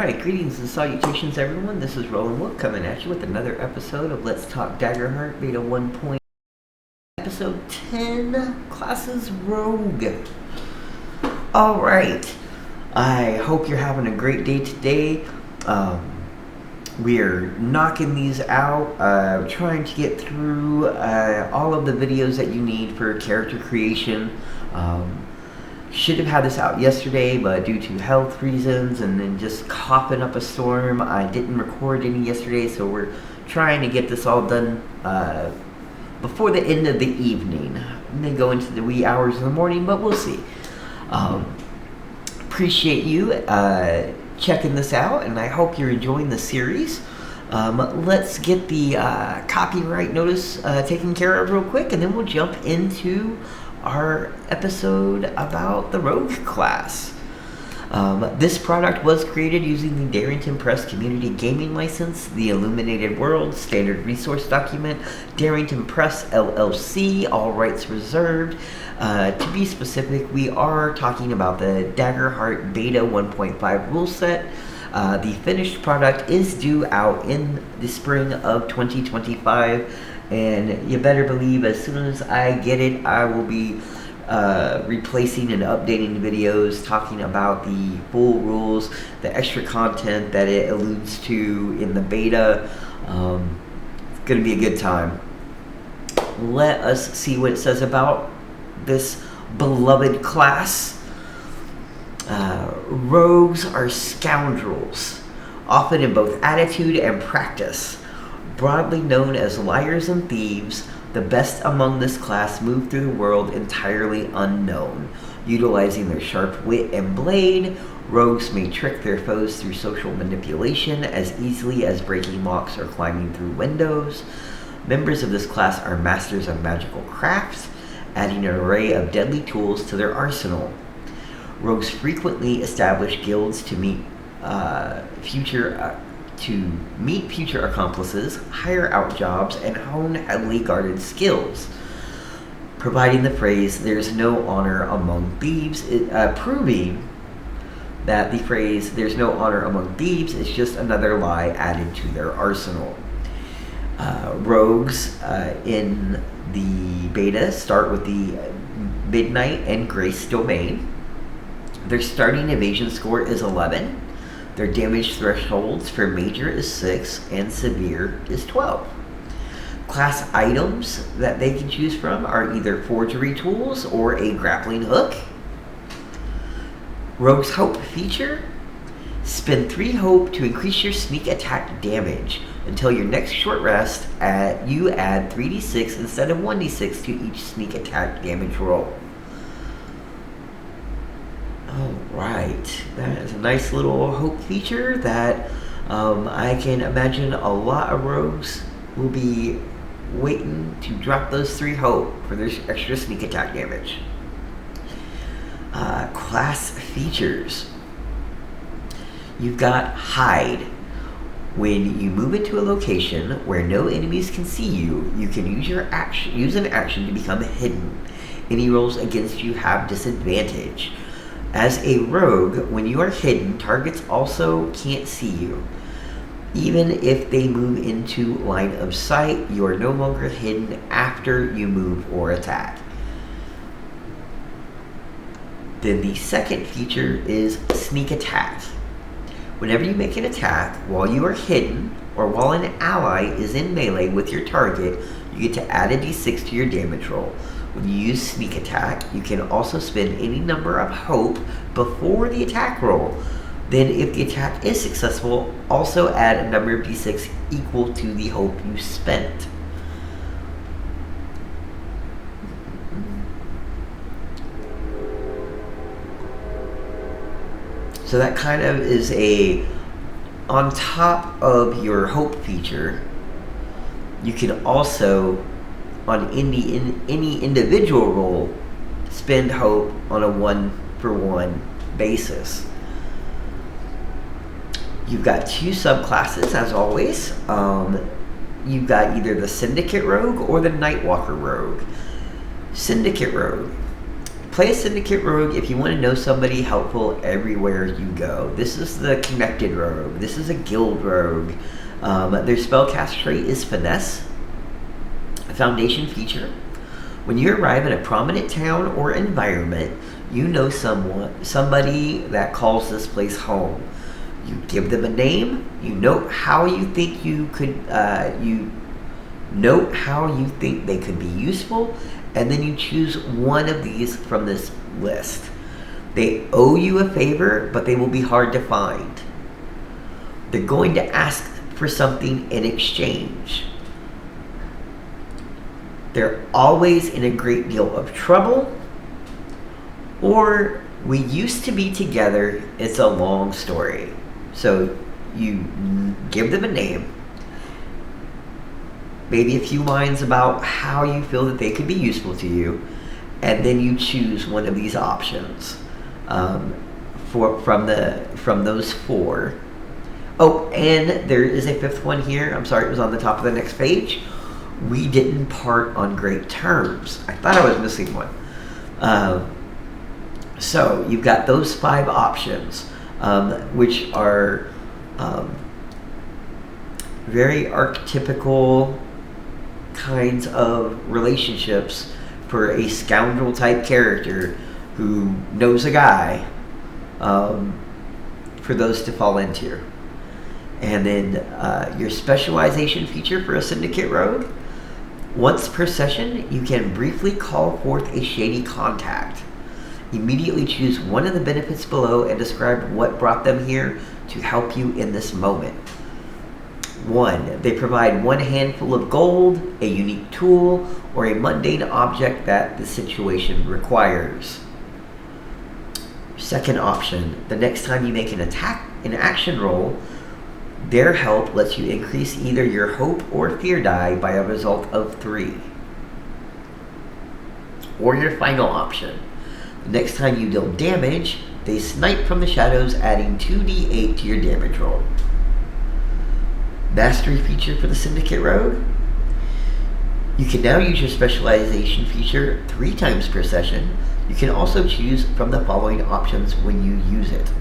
Alright, greetings and salutations everyone. This is Rollinwolf coming at you with another episode of Let's Talk Daggerheart Beta 1. Episode 10, Classes Rogue. Alright, I hope you're having a great day today. We're knocking these out, trying to get through all of the videos that you need for character creation. Should have had this out yesterday, but due to health reasons and then just coughing up a storm, I didn't record any yesterday, so we're trying to get this all done before the end of the evening. I may go into the wee hours of the morning, but we'll see. Appreciate you checking this out, and I hope you're enjoying the series. Let's get the copyright notice taken care of real quick, and then we'll jump into our episode about the Rogue class. This product was created using the Darrington Press Community Gaming License, the Illuminated World Standard Resource Document, Darrington Press LLC, all rights reserved. To be specific, we are talking about the Daggerheart Beta 1.5 rule set. The finished product is due out in the spring of 2025. And you better believe as soon as I get it, I will be replacing and updating the videos, talking about the full rules, the extra content that it alludes to in the beta. It's going to be a good time. Let us see what it says about this beloved class. Rogues are scoundrels, often in both attitude and practice. Broadly known as liars and thieves, the best among this class move through the world entirely unknown. Utilizing their sharp wit and blade, rogues may trick their foes through social manipulation as easily as breaking locks or climbing through windows. Members of this class are masters of magical crafts, adding an array of deadly tools to their arsenal. Rogues frequently establish guilds to meet future accomplices, hire out jobs, and hone heavily guarded skills. Providing the phrase, "there's no honor among thieves," proving that the phrase, "there's no honor among thieves," is just another lie added to their arsenal. Rogues in the beta start with the Midnight and Grace domain. Their starting evasion score is 11. Their damage thresholds for major is 6 and severe is 12. Class items that they can choose from are either forgery tools or a grappling hook. Rogue's Hope feature. Spend 3 hope to increase your sneak attack damage. Until your next short rest, you add 3d6 instead of 1d6 to each sneak attack damage roll. Alright, that is a nice little hope feature that I can imagine a lot of rogues will be waiting to drop those 3 hope for their extra sneak attack damage. Class features. You've got Hide. When you move into a location where no enemies can see you, you can use an action to become hidden. Any rolls against you have disadvantage. As a rogue, when you are hidden, targets also can't see you. Even if they move into line of sight, you are no longer hidden after you move or attack. Then the second feature is Sneak Attack. Whenever you make an attack while you are hidden, or while an ally is in melee with your target, you get to add a d6 to your damage roll. When you use Sneak Attack, you can also spend any number of hope before the attack roll. Then if the attack is successful, also add a number of d6 equal to the hope you spent. So that kind of is on top of your hope feature, you can also, on any individual roll, spend hope on a 1-for-1 basis. You've got 2 subclasses, as always. You've got either the Syndicate Rogue or the Nightwalker Rogue. Syndicate Rogue. Play a Syndicate Rogue if you want to know somebody helpful everywhere you go. This is the Connected Rogue. This is a Guild Rogue. Their spellcast trait is Finesse. A foundation feature. When you arrive in a prominent town or environment, you know somebody that calls this place home. You give them a name. You note how you think they could be useful, and then you choose one of these from this list. They owe you a favor, but they will be hard to find. They're going to ask for something in exchange. They're always in a great deal of trouble, or we used to be together, it's a long story. So you give them a name, maybe a few lines about how you feel that they could be useful to you, and then you choose one of these options from those four. Oh, and there is a fifth one here. I'm sorry, it was on the top of the next page. We didn't part on great terms. I thought I was missing one. So you've got those 5 options, which are very archetypical kinds of relationships for a scoundrel type character who knows a guy, for those to fall into. And then your specialization feature for a Syndicate Rogue. Once per session, you can briefly call forth a shady contact. Immediately choose one of the benefits below and describe what brought them here to help you in this moment. 1. They provide one handful of gold, a unique tool, or a mundane object that the situation requires. Second option, the next time you make an action roll, their help lets you increase either your hope or fear die by a result of 3. Or your final option, the next time you deal damage, they snipe from the shadows, adding 2d8 to your damage roll. Mastery feature for the Syndicate Rogue. You can now use your specialization feature 3 times per session. You can also choose from the following options when you use it.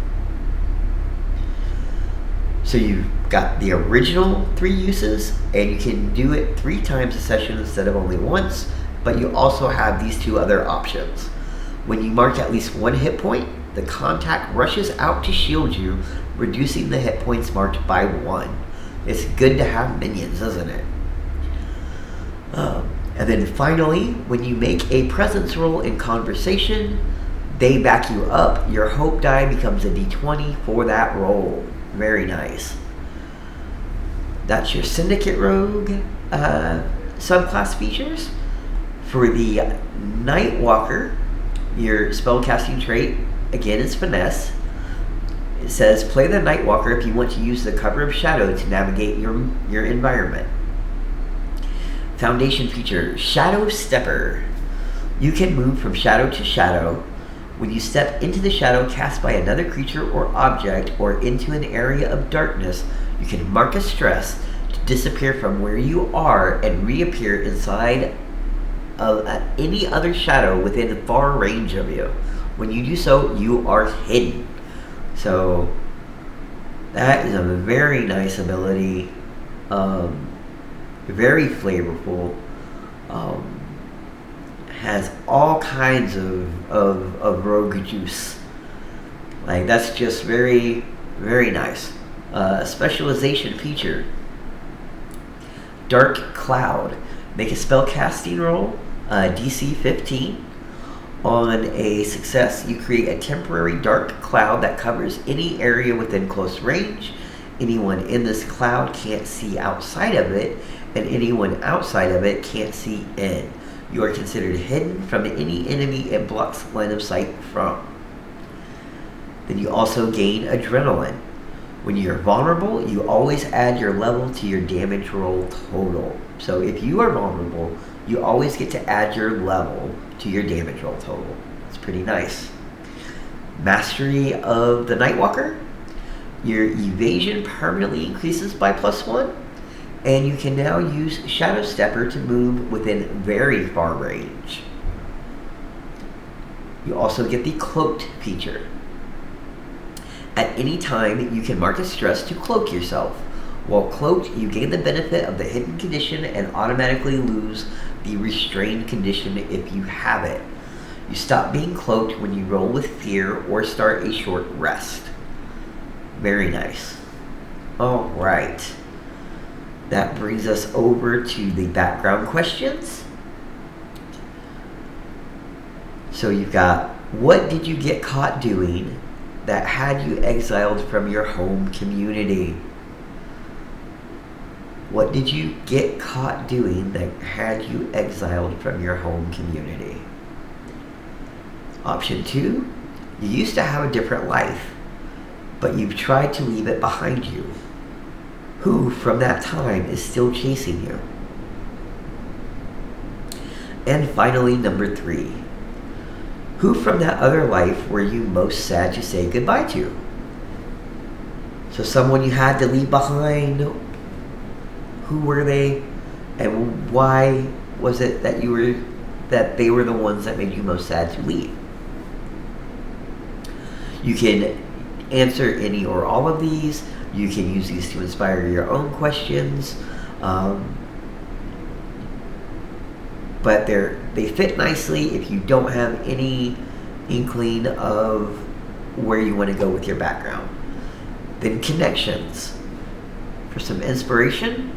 So you've got the original 3 uses, and you can do it 3 times a session instead of only once, but you also have these 2 other options. When you mark at least 1 hit point, the contact rushes out to shield you, reducing the hit points marked by 1. It's good to have minions, isn't it? And then finally, when you make a presence roll in conversation, they back you up. Your hope die becomes a d20 for that roll. Very nice. That's your Syndicate Rogue subclass features. For the Nightwalker, your spellcasting trait, again, is Finesse. It says, play the Nightwalker if you want to use the cover of shadow to navigate your environment. Foundation feature, Shadow Stepper. You can move from shadow to shadow. When you step into the shadow cast by another creature or object, or into an area of darkness, you can mark a stress to disappear from where you are and reappear inside of any other shadow within far range of you. When you do so, you are hidden. So that is a very nice ability, very flavorful, has all kinds of rogue juice. Like, that's just very, very nice. Specialization feature, Dark Cloud. Make a spell casting roll, DC 15. On a success, you create a temporary dark cloud that covers any area within close range. Anyone in this cloud can't see outside of it, and anyone outside of it can't see in. You are considered hidden from any enemy it blocks line of sight from. Then you also gain Adrenaline. When you're vulnerable, you always add your level to your damage roll total. So if you are vulnerable, you always get to add your level to your damage roll total. It's pretty nice. Mastery of the Nightwalker. Your evasion permanently increases by +1, and you can now use Shadow Stepper to move within very far range. You also get the cloaked feature. At any time, you can mark a stress to cloak yourself. While cloaked, you gain the benefit of the hidden condition and automatically lose the restrained condition if you have it. You stop being cloaked when you roll with fear or start a short rest. Very nice. Alright. That brings us over to the background questions. So you've got, what did you get caught doing that had you exiled from your home community? What did you get caught doing that had you exiled from your home community? Option 2, you used to have a different life, but you've tried to leave it behind you. Who from that time is still chasing you? And finally, number 3, who from that other life were you most sad to say goodbye to? So someone you had to leave behind, who were they, and why was it that they were the ones that made you most sad to leave? You can answer any or all of these. You can use these to inspire your own questions. But they fit nicely if you don't have any inkling of where you want to go with your background. Then connections. For some inspiration,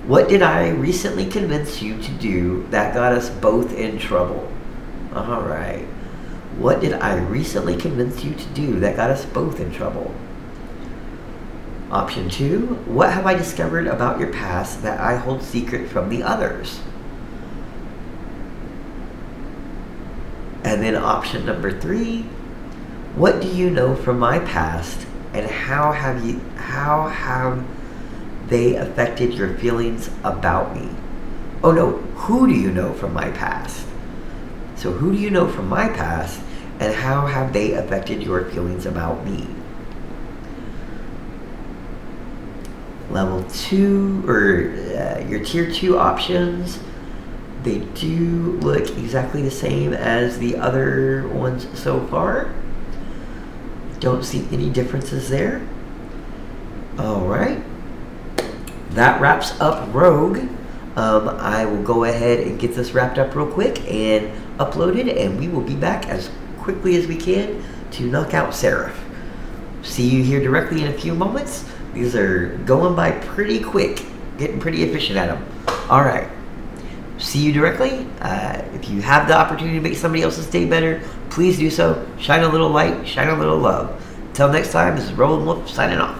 what did I recently convince you to do that got us both in trouble? Alright. What did I recently convince you to do that got us both in trouble? Option 2, what have I discovered about your past that I hold secret from the others? And then option number 3, what do you know from my past and how have they affected your feelings about me? Oh no, who do you know from my past? So who do you know from my past and how have they affected your feelings about me? Level 2, or your tier 2 options, they do look exactly the same as the other ones so far. Don't see any differences there. Alright. That wraps up Rogue. I will go ahead and get this wrapped up real quick and uploaded, and we will be back as quickly as we can to knock out Seraph. See you here directly in a few moments. These are going by pretty quick, getting pretty efficient at them. Alright. See you directly. If you have the opportunity to make somebody else's day better, please do so. Shine a little light, shine a little love. Until next time, this is Rollinwolf signing off.